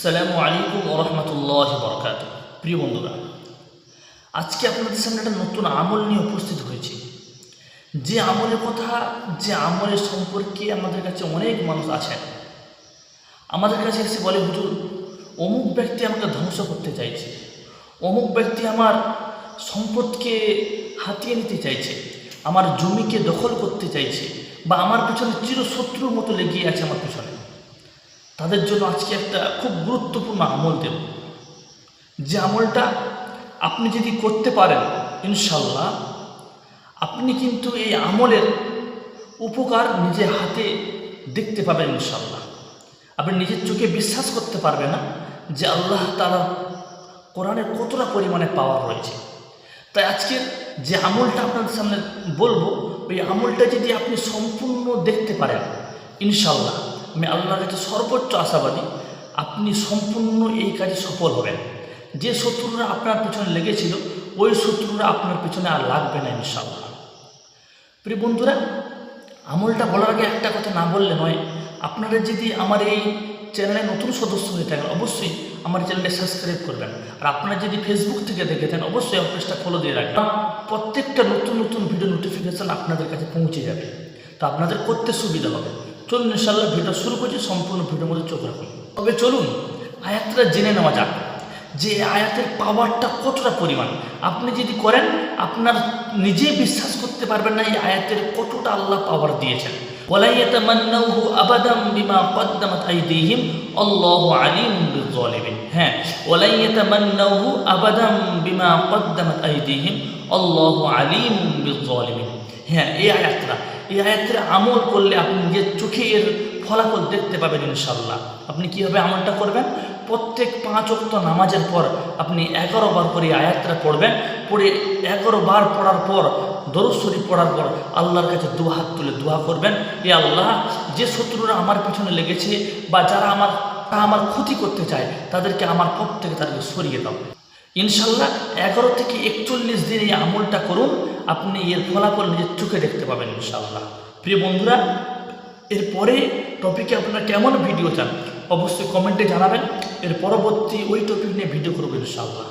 আসসালামু আলাইকুম ওয়া রাহমাতুল্লাহি ওয়া বারাকাতুহু। প্রিয় বন্ধুরা, আজকে আপনাদের সামনে একটা নতুন আমল নিয়ে উপস্থিত হয়েছি। যে আমলের সম্পর্কে আমাদের কাছে অনেক মানুষ আছেন, আমাদের কাছে এসে বলে, হুজুর, অমুক ব্যক্তি আমাকে ধ্বংস করতে চাইছে, অমুক ব্যক্তি আমার সম্পদকে হাতিয়ে নিতে চাইছে, আমার জমিকে দখল করতে চাইছে, বা আমার পিছনে চিরশত্রুর মতো লেগে আছে আমার পিছনে। তাদের জন্য আজকে একটা খুব গুরুত্বপূর্ণ আমল দেব, যে আমলটা আপনি যদি করতে পারেন, ইনশাল্লাহ আপনি কিন্তু এই আমলের উপকার নিজের হাতে দেখতে পাবেন। ইনশাল্লাহ আপনি নিজের চোখে বিশ্বাস করতে পারবেন না যে আল্লাহ তাআলার কোরআনে কতটা পরিমাণে পাওয়ার রয়েছে। তাই আজকের যে আমলটা আপনাদের সামনে বলবো, ওই আমলটা যদি আপনি সম্পূর্ণ দেখতে পারেন, ইনশাল্লাহ আমি আল্লাহর কাছে সর্বোচ্চ আশাবাদী আপনি সম্পূর্ণ এই কাজে সফল হবেন। যে শত্রুরা আপনার পিছনে লেগেছিল, ওই শত্রুরা আপনার পিছনে আর লাগবে না, ইনশাল্লাহ। প্রিয় বন্ধুরা, আমলটা বলার আগে একটা কথা না বললে নয়। আপনারা যদি আমার এই চ্যানেলে নতুন সদস্য হয়ে থাকেন, অবশ্যই আমার চ্যানেলটা সাবস্ক্রাইব করবেন। আর আপনারা যদি ফেসবুক থেকে দেখে থাকেন, অবশ্যই আমার পেজটা ফলো দিয়ে রাখবেন। প্রত্যেকটা নতুন নতুন ভিডিও নোটিফিকেশান আপনাদের কাছে পৌঁছে যাবে, তো আপনাদের করতে সুবিধা হবে। চলুন ইনশাআল্লাহ ভিডিও শুরু করছি, সম্পূর্ণ ভিডিওর মধ্যে চোখ রাখুন। তবে চলুন আয়াতটা জেনে নেওয়া যাক, যে আয়াতের পাওয়ারটা কতটা পরিমাণ। আপনি যদি করেন, আপনার নিজেই বিশ্বাস করতে পারবেন না এই আয়াতের কতটা আল্লাহ পাওয়ার দিয়েছেন। ওয়ালা ইয়াতামান্নাহু আবাদাম বিমা কদ্দামাত আইদিহিম আল্লাহু আলিমুম বিয-যালিমিন। হ্যাঁ, ওয়ালা ইয়াতামান্নাহু আবাদাম বিমা কদ্দামাত আইদিহিম আল্লাহু আলিমুম বিয-যালিমিন। হ্যাঁ, এই আয়াতের আমল করলে আপনি নিজের চোখে এর ফলাফল দেখতে পাবেন। ইনশাল্লাহ আপনি কীভাবে আমলটা করবেন, প্রত্যেক 5 ওয়াক্ত নামাজের পর আপনি 11 বার করে আয়াতটা পড়বেন। পড়ে 11 বার পড়ার পর দরুদ শরীফ পড়ার পর আল্লাহর কাছে হাত তুলে দোয়া করবেন, এ আল্লাহ, যে শত্রুরা আমার পিছনে লেগেছে বা যারা আমার ক্ষতি করতে চায়, তাদেরকে আমার পথ থেকে তাদেরকে সরিয়ে দাও। ইনশাল্লাহ 11 থেকে 41 দিন এই আমলটা করুন, আপনি এর ফলাফল নিজের চোখে দেখতে পাবেন, ইনশাল্লাহ। প্রিয় বন্ধুরা, এরপরে টপিকে আপনারা কেমন ভিডিও চান অবশ্যই কমেন্টে জানাবেন। এর পরবর্তী ওই টপিক নিয়ে ভিডিও করবো, ইনশাল্লাহ।